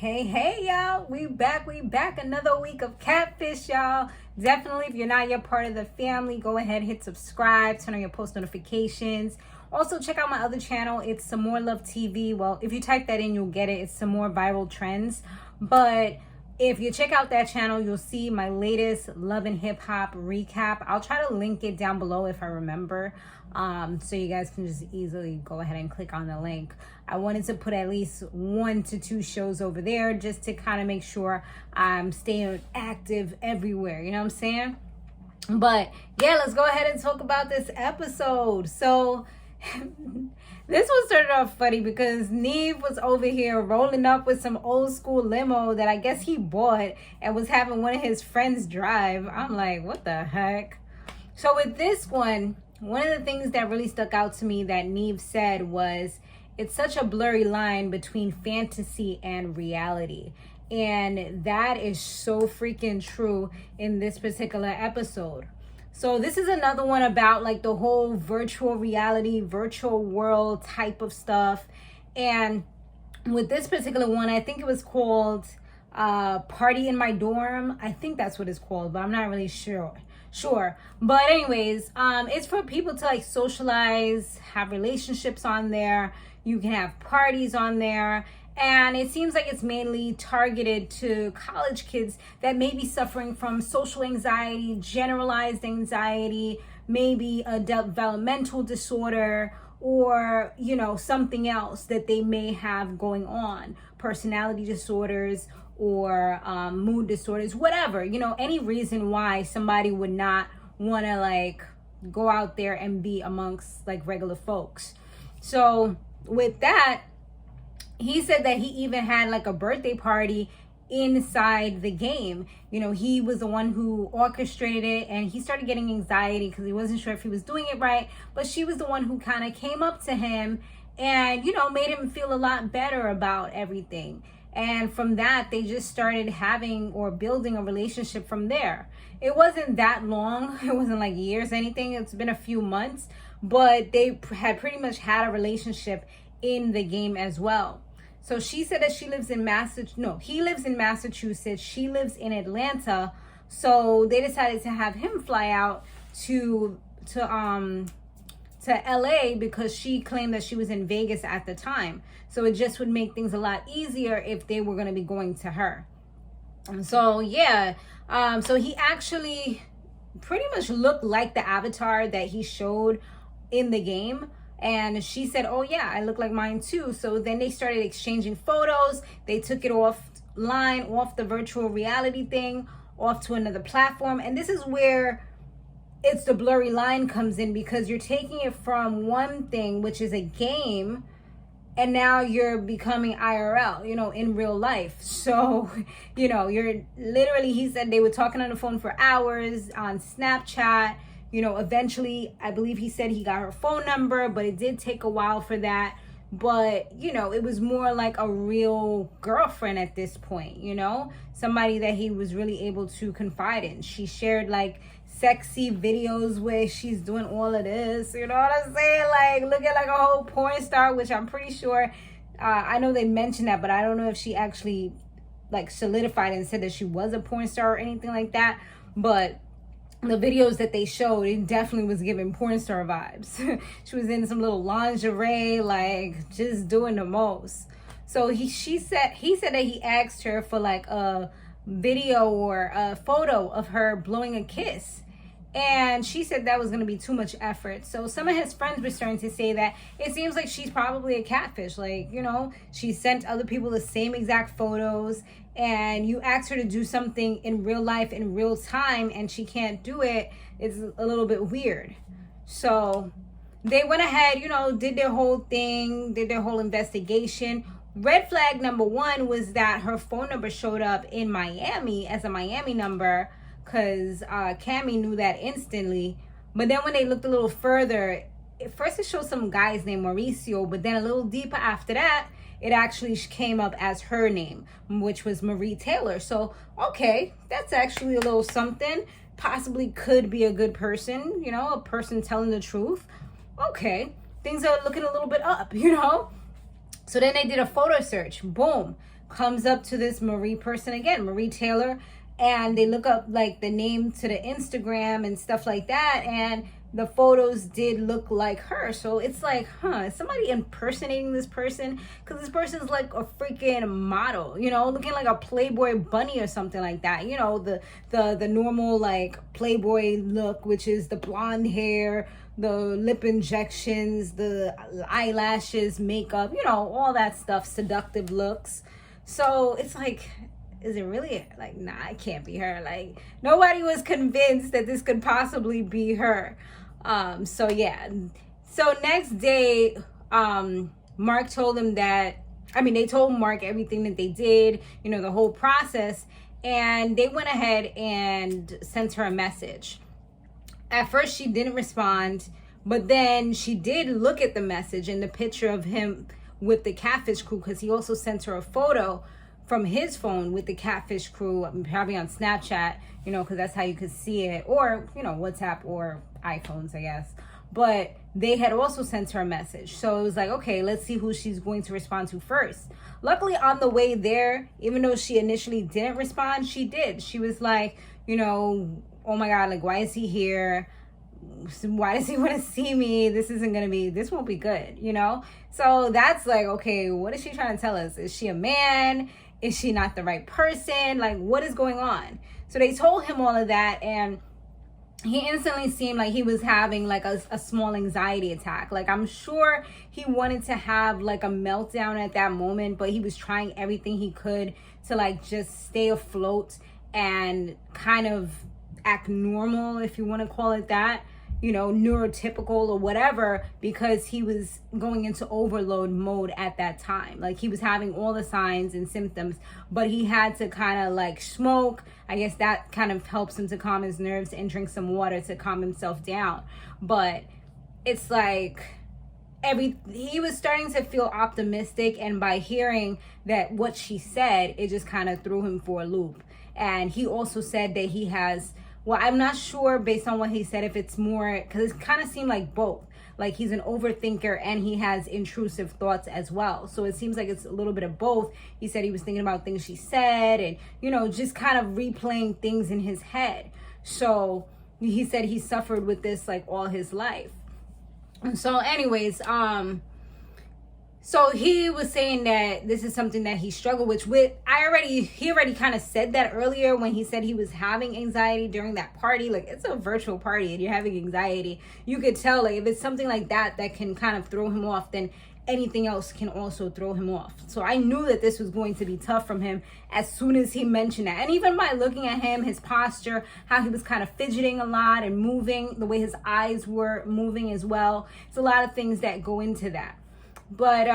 Hey, y'all. We back. Another week of Catfish, y'all. Definitely, if you're not yet part of the family, go ahead, hit subscribe, turn on your post notifications. Also, check out my other channel. It's Samore Love TV. Well, if you type that in, you'll get it. It's some more viral trends. But if you check out that channel, you'll see my latest love and hip hop recap. I'll try to link it down below if I remember. So you guys can just easily go ahead and click on the link. I wanted to put at least 1 to 2 shows over there just to kind of make sure I'm staying active everywhere. You know what I'm saying? But yeah, let's go ahead and talk about this episode. So this one started off funny because Neve was over here rolling up with some old school limo that I guess he bought and was having one of his friends drive. I'm like, what the heck? So with this one of the things that really stuck out to me that Neve said was, it's such a blurry line between fantasy and reality. And that is so freaking true in this particular episode. So this is another one about like the whole virtual reality, virtual world type of stuff. And with this particular one, I think it was called Party in My Dorm. I think that's what it's called, but I'm not really sure. But anyways, it's for people to like socialize, have relationships on there. You can have parties on there. And it seems like it's mainly targeted to college kids that may be suffering from social anxiety, generalized anxiety, maybe a developmental disorder, or, you know, something else that they may have going on, personality disorders or mood disorders, whatever, you know, any reason why somebody would not want to like go out there and be amongst like regular folks. So with that, he said that he even had like a birthday party inside the game. You know, he was the one who orchestrated it, and he started getting anxiety because he wasn't sure if he was doing it right. But she was the one who kind of came up to him and, you know, made him feel a lot better about everything. And from that, they just started having or building a relationship from there. It wasn't that long. It wasn't like years or anything. It's been a few months, but they had pretty much had a relationship in the game as well. So she said that he lives in Massachusetts. She lives in Atlanta. So they decided to have him fly out to LA because she claimed that she was in Vegas at the time. So it just would make things a lot easier if they were going to be going to her. So yeah, so he actually pretty much looked like the avatar that he showed in the game. And she said, oh yeah, I look like mine too. So then they started exchanging photos. They took it off the virtual reality thing, off to another platform. And this is where it's the blurry line comes in, because you're taking it from one thing, which is a game, and now you're becoming IRL, you know, in real life. So, you know, you're literally, he said they were talking on the phone for hours on Snapchat. You know, eventually, I believe he said he got her phone number, but it did take a while for that. But, you know, it was more like a real girlfriend at this point, you know, somebody that he was really able to confide in. She shared like sexy videos where she's doing all of this, you know what I'm saying? Like looking like a whole porn star, which I'm pretty sure, I know they mentioned that, but I don't know if she actually like solidified and said that she was a porn star or anything like that. But the videos that they showed, it definitely was giving porn star vibes. She was in some little lingerie, like just doing the most. So he said that he asked her for like a video or a photo of her blowing a kiss. And she said that was going to be too much effort. So some of his friends were starting to say that it seems like she's probably a catfish. Like, you know, she sent other people the same exact photos, and you asked her to do something in real life, in real time, and she can't do it. It's a little bit weird. So they went ahead, you know, did their whole thing, did their whole investigation. Red flag number 1 was that her phone number showed up in Miami as a Miami number, because Cammy knew that instantly. But then when they looked a little further, at first it showed some guy's name, Mauricio, but then a little deeper after that, it actually came up as her name, which was Marie Taylor. So, okay, that's actually a little something. Possibly could be a good person, you know, a person telling the truth. Okay, things are looking a little bit up, you know. So then they did a photo search. Boom. comes up to this Marie person again, Marie Taylor, and they look up like the name to the Instagram and stuff like that, and the photos did look like her. So it's like, is somebody impersonating this person? Because this person's like a freaking model, you know, looking like a Playboy bunny or something like that. You know, the normal like Playboy look, which is the blonde hair, the lip injections, the eyelashes, makeup, you know, all that stuff, seductive looks. So it's like, is it really? Like, nah, it can't be her. Like, nobody was convinced that this could possibly be her. So yeah. So next day, Mark told him that, they told Mark everything that they did, you know, the whole process, and they went ahead and sent her a message. At first, she didn't respond, but then she did look at the message and the picture of him with the Catfish crew, because he also sent her a photo from his phone with the Catfish crew, probably on Snapchat, you know, because that's how you could see it, or, you know, WhatsApp or iPhones, I guess. But they had also sent her a message. So it was like, okay, let's see who she's going to respond to first. Luckily, on the way there, even though she initially didn't respond, she did. She was like, you know, oh my God, like, why is he here? Why does he want to see me? This won't be good, you know? So that's like, okay, what is she trying to tell us? Is she a man? Is she not the right person? Like, what is going on? So they told him all of that, and he instantly seemed like he was having like a small anxiety attack. Like, I'm sure he wanted to have like a meltdown at that moment, but he was trying everything he could to like just stay afloat and kind of act normal, if you want to call it that, you know, neurotypical or whatever, because he was going into overload mode at that time. Like, he was having all the signs and symptoms, but he had to kind of like smoke. I guess that kind of helps him to calm his nerves, and drink some water to calm himself down. But it's like he was starting to feel optimistic, and by hearing that what she said, it just kind of threw him for a loop. And he also said that he has, well, I'm not sure based on what he said if it's more, because it kind of seemed like both. Like, he's an overthinker and he has intrusive thoughts as well. So it seems like it's a little bit of both. He said he was thinking about things she said and, you know, just kind of replaying things in his head. So he said he suffered with this like all his life. And so anyways, so he was saying that this is something that he struggled with. He already kind of said that earlier when he said he was having anxiety during that party. Like, it's a virtual party and you're having anxiety. You could tell, like, if it's something like that can kind of throw him off, then anything else can also throw him off. So I knew that this was going to be tough from him as soon as he mentioned that. And even by looking at him, his posture, how he was kind of fidgeting a lot and moving, the way his eyes were moving as well. It's a lot of things that go into that. But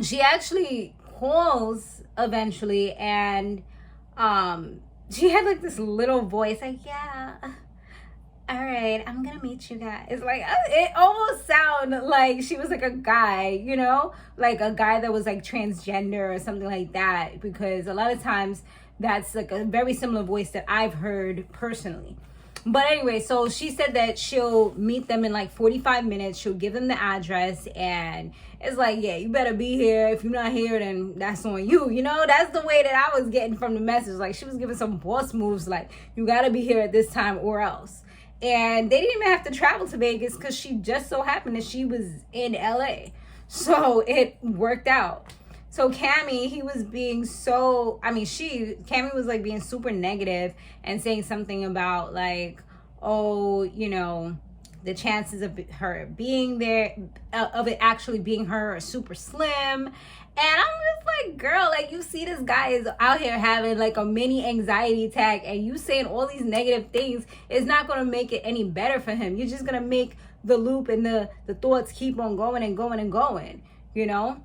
she actually calls eventually, and she had like this little voice like, yeah, all right, I'm gonna meet you guys. It's like, it almost sounded like she was like a guy, you know, like a guy that was like transgender or something like that, because a lot of times that's like a very similar voice that I've heard personally. But anyway, so she said that she'll meet them in like 45 minutes. She'll give them the address, and it's like, yeah, you better be here. If you're not here, then that's on you. You know, that's the way that I was getting from the message. Like, she was giving some boss moves, like, you got to be here at this time or else. And they didn't even have to travel to Vegas, because she just so happened that she was in LA. So it worked out. So Cammy, he was being so, Cammy was like being super negative and saying something about like, oh, you know, the chances of her being there, of it actually being her, are super slim. And I'm just like, girl, like, you see this guy is out here having like a mini anxiety attack, and you saying all these negative things is not going to make it any better for him. You're just going to make the loop and the thoughts keep on going and going and going, you know?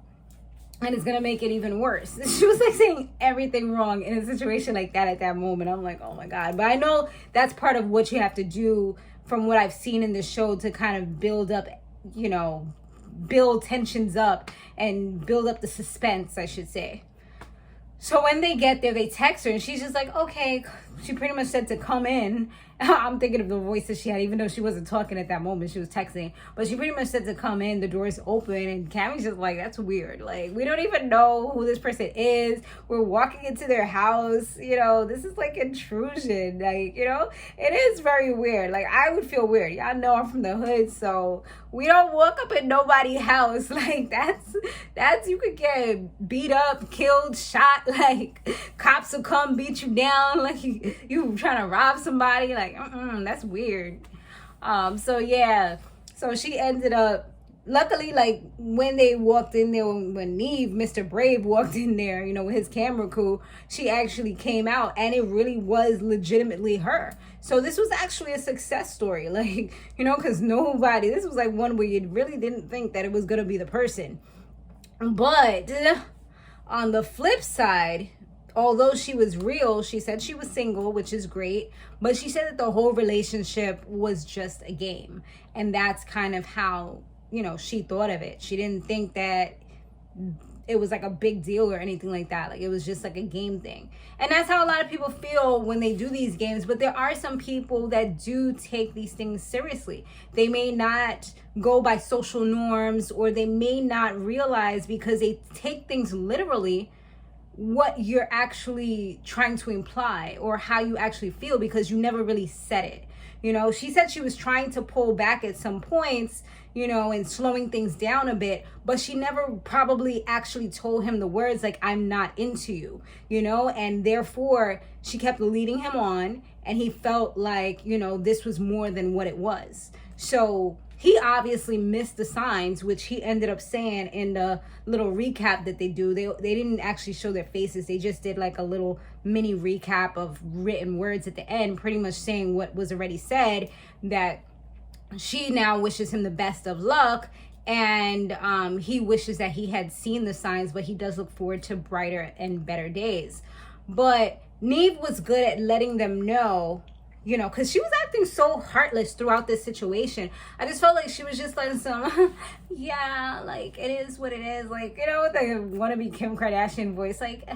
And it's going to make it even worse. She was like saying everything wrong in a situation like that at that moment. I'm like, oh my God. But I know that's part of what you have to do, from what I've seen in the show, to kind of build up, you know, build tensions up and build up the suspense, I should say. So when they get there, they text her, and she's just like, okay. She pretty much said to come in. I'm thinking of the voice that she had, even though she wasn't talking at that moment. She was texting. But she pretty much said to come in, the door's open. And Cammy's just like, that's weird. Like, we don't even know who this person is. We're walking into their house. You know, this is like intrusion. Like, you know, it is very weird. Like, I would feel weird. Y'all know I'm from the hood, so we don't walk up in nobody's house. Like, that's you could get beat up, killed, shot. Like, cops will come beat you down. Like, you trying to rob somebody. Like, that's weird. So yeah, so she ended up, luckily, like, when they walked in there, when Neve, Mr. Brave, walked in there, you know, with his camera crew, she actually came out, and it really was legitimately her. So this was actually a success story, like, you know, because this was like one where you really didn't think that it was gonna be the person. But on the flip side, although she was real, she said she was single, which is great, but she said that the whole relationship was just a game. And that's kind of how, you know, she thought of it. She didn't think that it was like a big deal or anything like that. Like, it was just like a game thing. And that's how a lot of people feel when they do these games. But there are some people that do take these things seriously. They may not go by social norms, or they may not realize, because they take things literally, what you're actually trying to imply or how you actually feel, because you never really said it. You know, she said she was trying to pull back at some points, you know, and slowing things down a bit, but she never probably actually told him the words like, I'm not into you, you know, and therefore she kept leading him on, and he felt like, you know, this was more than what it was. So he obviously missed the signs, which he ended up saying in the little recap that they do. They didn't actually show their faces. They just did like a little mini recap of written words at the end, pretty much saying what was already said, that she now wishes him the best of luck. And he wishes that he had seen the signs, but he does look forward to brighter and better days. But Neve was good at letting them know, you know, because she was acting so heartless throughout this situation. I just felt like she was just like some, yeah, like, it is what it is. Like, you know, the wannabe Kim Kardashian voice. Like,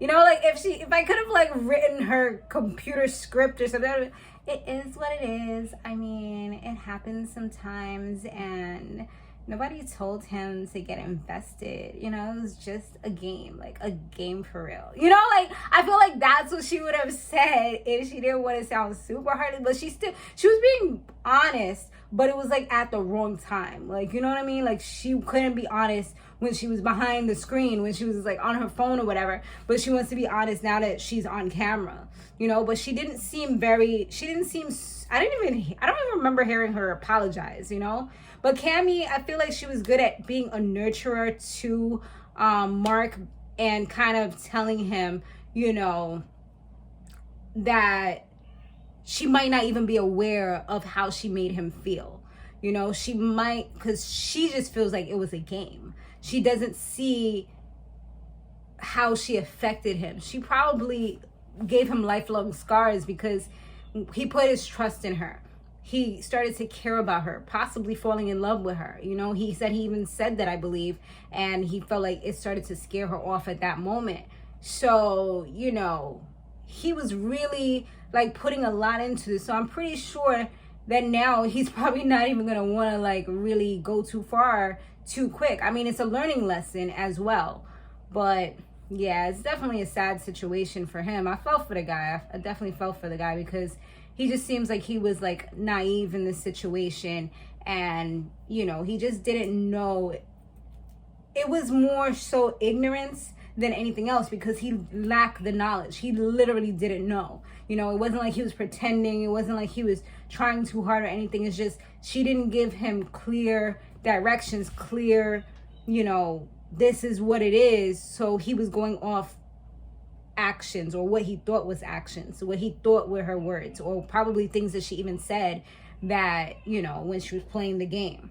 you know, like, if I could have, like, written her computer script or something, it is what it is. I mean, it happens sometimes, and nobody told him to get invested. You know, it was just a game, like a game for real. You know, like, I feel like that's what she would have said if she didn't want to sound super heartless. But she was being honest, but it was like at the wrong time. Like, you know what I mean? Like, she couldn't be honest when she was behind the screen, when she was like on her phone or whatever. But she wants to be honest now that she's on camera, you know. But I don't even remember hearing her apologize, you know. But Cammy, I feel like she was good at being a nurturer to Mark, and kind of telling him, you know, that she might not even be aware of how she made him feel. You know, she might, because she just feels like it was a game. She doesn't see how she affected him. She probably gave him lifelong scars because he put his trust in her. He started to care about her, possibly falling in love with her. You know, he even said that, I believe, and he felt like it started to scare her off at that moment. So, you know, he was really like putting a lot into this. So I'm pretty sure that now he's probably not even going to want to like really go too far too quick. I mean, it's a learning lesson as well. But yeah, it's definitely a sad situation for him. I felt for the guy. I definitely felt for the guy, because he just seems like he was like naive in this situation, and, you know, he just didn't know. It was more so ignorance than anything else, because he lacked the knowledge. He literally didn't know. You know, it wasn't like he was pretending. It wasn't like he was trying too hard or anything. It's just she didn't give him clear directions, clear, you know, this is what it is. So he was going off actions, or what he thought was actions, what he thought were her words, or probably things that she even said that, you know, when she was playing the game.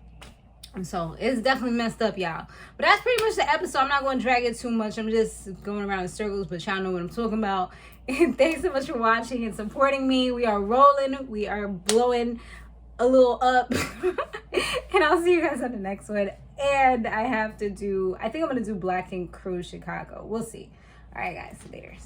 And so it's definitely messed up, y'all. But that's pretty much the episode. I'm not going to drag it too much. I'm just going around in circles, but y'all know what I'm talking about. And thanks so much for watching and supporting me. We are rolling. We are blowing a little up. And I'll see you guys on the next one. And I think I'm going to do Black and Crew Chicago. We'll see. All right, guys. Laters.